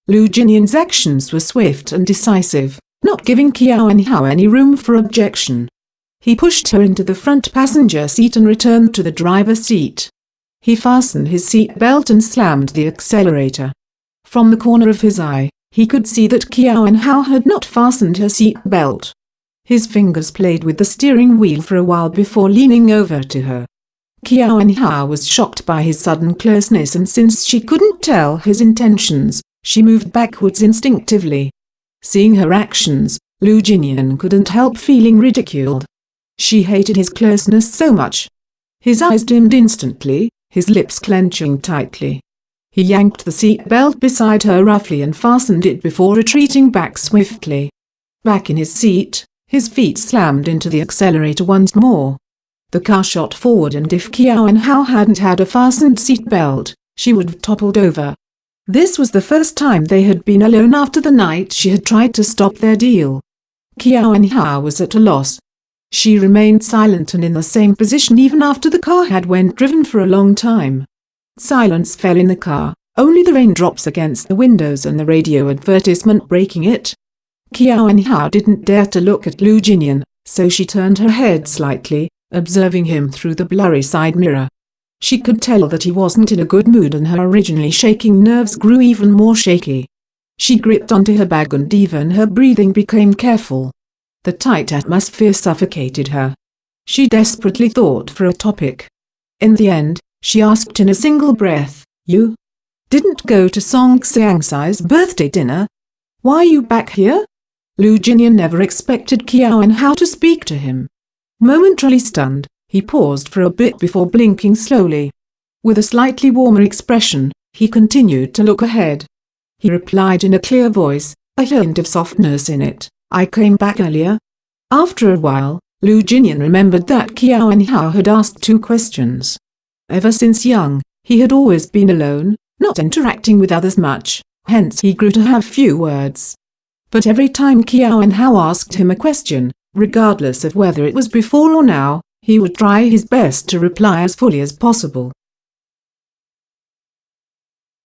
Lu Jinian's actions were swift and decisive, not giving Qiao Enhao any room for objection. He pushed her into the front passenger seat and returned to the driver's seat. He fastened his seat belt and slammed the accelerator. From the corner of his eye, he could see that Qiao Enhao had not fastened her seat belt. His fingers played with the steering wheel for a while before leaning over to her. Qiao Enhao was shocked by his sudden closeness, and since she couldn't tell his intentions, she moved backwards instinctively. Seeing her actions, Lu Jinian couldn't help feeling ridiculed. She hated his closeness so much. His eyes dimmed instantly, his lips clenching tightly. He yanked the seat belt beside her roughly and fastened it before retreating back swiftly. Back in his seat, his feet slammed into the accelerator once more. The car shot forward, and if Qiao Enhao hadn't had a fastened seat belt, she would have toppled over. This was the first time they had been alone after the night she had tried to stop their deal. Qiao Enhao was at a loss. She remained silent and in the same position even after the car had went driven for a long time. Silence fell in the car, only the raindrops against the windows and the radio advertisement breaking it. Qiao Enhao didn't dare to look at Lu Jinian, so she turned her head slightly, observing him through the blurry side mirror. She could tell that he wasn't in a good mood, and her originally shaking nerves grew even more shaky. She gripped onto her bag and even her breathing became careful. The tight atmosphere suffocated her. She desperately thought for a topic. In the end, she asked in a single breath, "You didn't go to Song Xiangsai's birthday dinner? Why are you back here?" Lu Jinian never expected Qiao Enhao to speak to him. Momentarily stunned, he paused for a bit before blinking slowly. With a slightly warmer expression, he continued to look ahead. He replied in a clear voice, a hint of softness in it, "I came back earlier." After a while, Lu Jinian remembered that Qiao Enhao had asked 2 questions. Ever since young, he had always been alone, not interacting with others much, hence he grew to have few words. But every time Qiao Enhao asked him a question, regardless of whether it was before or now, he would try his best to reply as fully as possible.